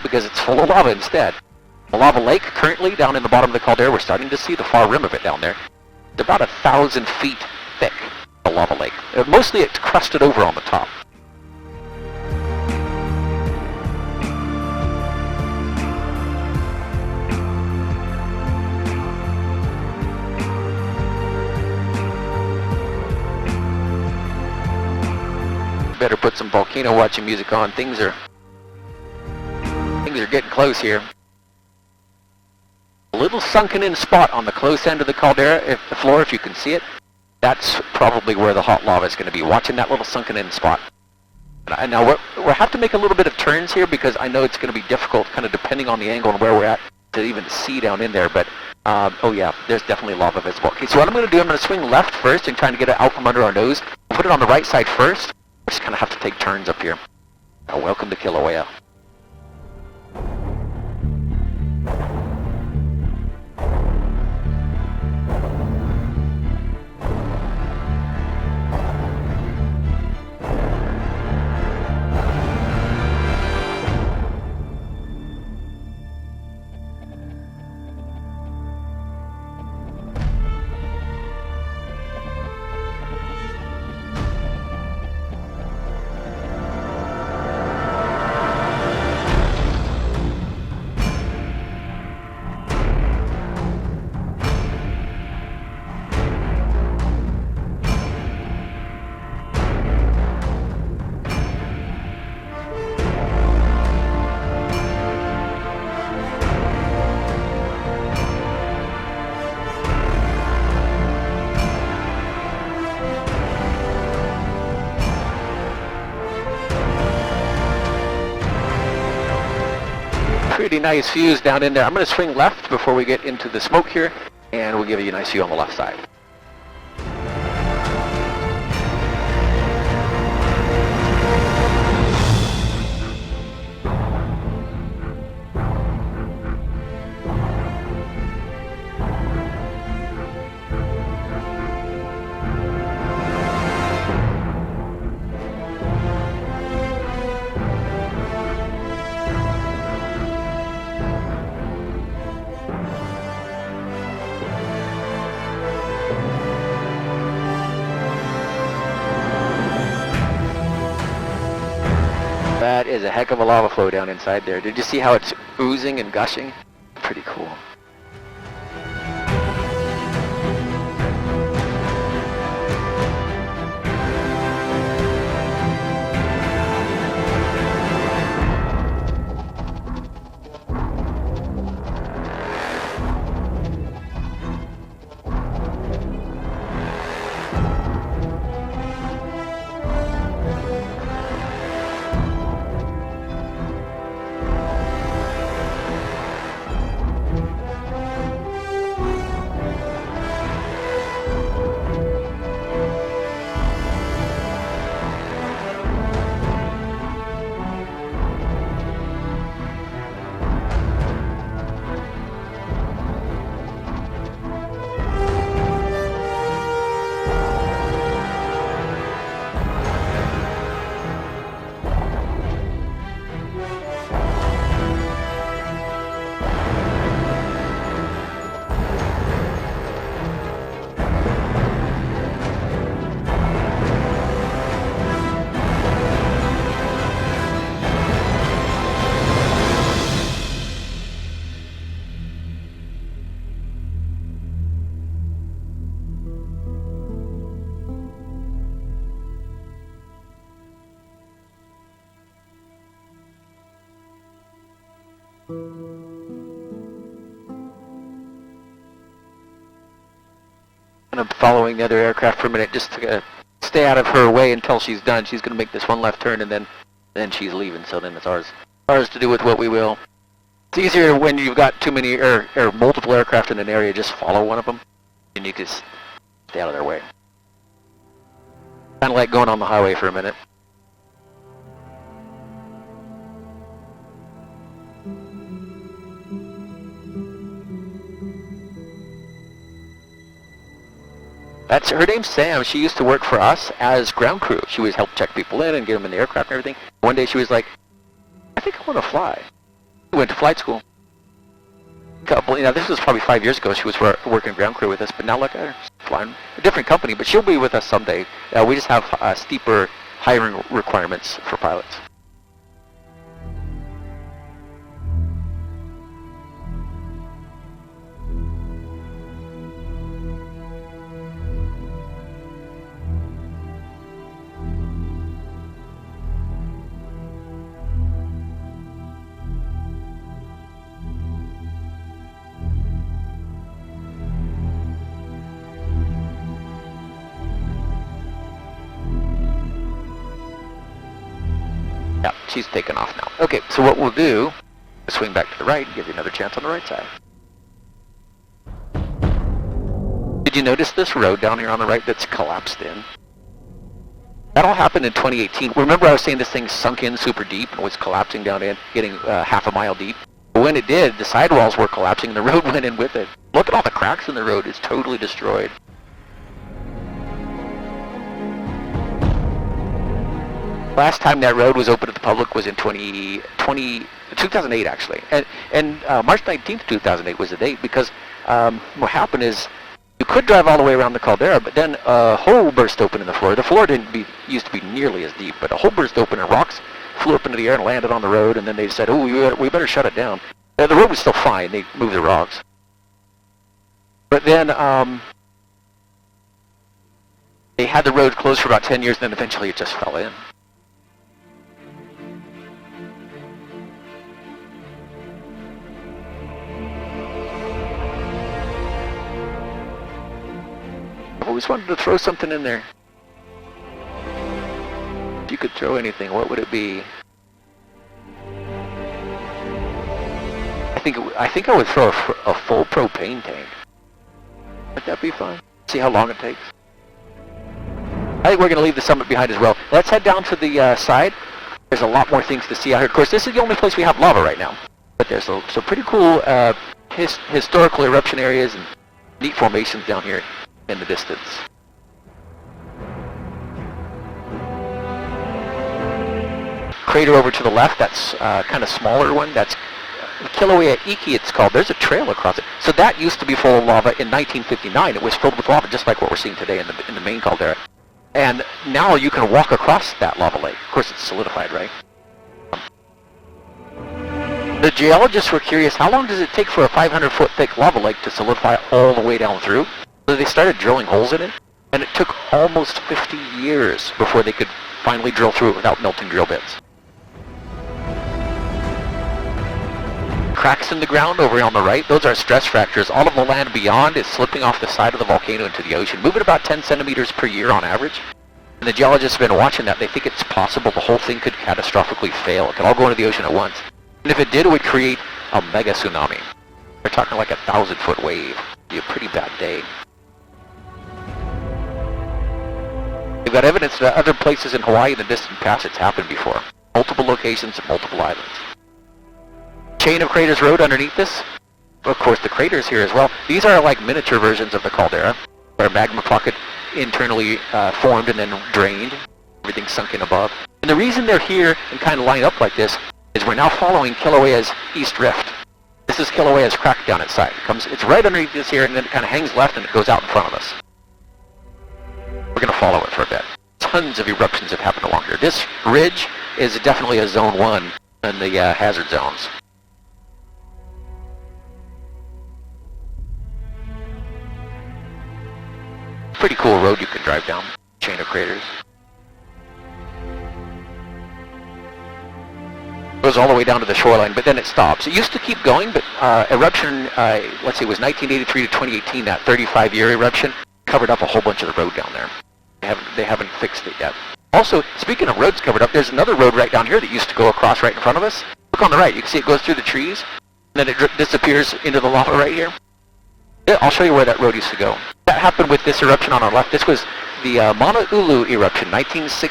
because it's full of lava instead. A lava lake currently down in the bottom of the caldera. We're starting to see the far rim of it down there. It's about 1,000 feet thick, a lava lake. Mostly it's crusted over on the top. Better put some volcano watching music on. Things are getting close here. A little sunken in spot on the close end of the caldera, if the floor, if you can see it, that's probably where the hot lava is going to be. Watching that little sunken in spot. And now we'll have to make a little bit of turns here because I know it's going to be difficult, kind of depending on the angle and where we're at, to even see down in there. But oh yeah, there's definitely lava visible. Okay, so what I'm going to do, I'm going to swing left first and trying to get it out from under our nose. We'll put it on the right side first. We just kind of have to take turns up here. Welcome to Kilauea. Pretty nice views down in there. I'm going to swing left before we get into the smoke here, and we'll give you a nice view on the left side. That is a heck of a lava flow down inside there. Did you see how it's oozing and gushing? Pretty cool. I'm following the other aircraft for a minute just to stay out of her way until she's done. She's going to make this one left turn and then she's leaving, so then it's ours to do with what we will. It's easier when you've got too many or multiple aircraft in an area, just follow one of them and you just stay out of their way. Kind of like going on the highway for a minute. That's her name's Sam. She used to work for us as ground crew. She always helped check people in and get them in the aircraft and everything. One day she was like, I think I want to fly. went to flight school. This was probably 5 years ago. She was working ground crew with us, but now look at her, flying a different company. But she'll be with us someday. We just have steeper hiring requirements for pilots. Yeah, she's taken off now. Okay, so what we'll do is swing back to the right and give you another chance on the right side. Did you notice this road down here on the right that's collapsed in? That all happened in 2018. Remember I was saying this thing sunk in super deep and was collapsing down in, getting half a mile deep? But when it did, the sidewalls were collapsing and the road went in with it. Look at all the cracks in the road. It's totally destroyed. Last time that road was open to the public was in 2008 actually, and March 19th, 2008 was the date, because what happened is you could drive all the way around the caldera, but then a hole burst open in the floor. The floor used to be nearly as deep, but a hole burst open and rocks flew up into the air and landed on the road, and then they said, oh, we better shut it down. The road was still fine. They moved the rocks. But then they had the road closed for about 10 years, and then eventually it just fell in. I always wanted to throw something in there. If you could throw anything, what would it be? I think I would throw a full propane tank. Would that be fun? See how long it takes? I think we're going to leave the summit behind as well. Let's head down to the side. There's a lot more things to see out here. Of course, this is the only place we have lava right now. But there's some pretty cool historical eruption areas and neat formations down here in the distance. Crater over to the left, that's kind of smaller one. That's Kilauea it's called. There's a trail across it. So that used to be full of lava in 1959. It was filled with lava, just like what we're seeing today in the main caldera. And now you can walk across that lava lake. Of course, it's solidified, right? The geologists were curious, how long does it take for a 500-foot thick lava lake to solidify all the way down through? So they started drilling holes in it, and it took almost 50 years before they could finally drill through it without melting drill bits. Cracks in the ground over on the right, those are stress fractures. All of the land beyond is slipping off the side of the volcano into the ocean, moving about 10 centimeters per year on average. And the geologists have been watching that. They think it's possible the whole thing could catastrophically fail. It could all go into the ocean at once. And if it did, it would create a mega tsunami. We're talking like a 1,000-foot wave. It'd be a pretty bad day. They've got evidence that other places in Hawaii in the distant past it's happened before. Multiple locations, multiple islands. Chain of craters road underneath this. Of course, the craters here as well. These are like miniature versions of the caldera, where a magma pocket internally formed and then drained. Everything sunk in above. And the reason they're here and kind of line up like this is we're now following Kilauea's east rift. This is Kilauea's crack down its side. It's right underneath this here, and then it kind of hangs left and it goes out in front of us. We're going to follow it for a bit. Tons of eruptions have happened along here. This ridge is definitely a zone 1 in the hazard zones. Pretty cool road you can drive down. Chain of craters. Goes all the way down to the shoreline, but then it stops. It used to keep going, but eruption, let's see, it was 1983 to 2018, that 35-year eruption, covered up a whole bunch of the road down there. They haven't fixed it yet. Also, speaking of roads covered up, there's another road right down here that used to go across right in front of us. Look on the right, you can see it goes through the trees, and then it disappears into the lava right here. Yeah, I'll show you where that road used to go. That happened with this eruption on our left. This was the Mauna Ulu eruption,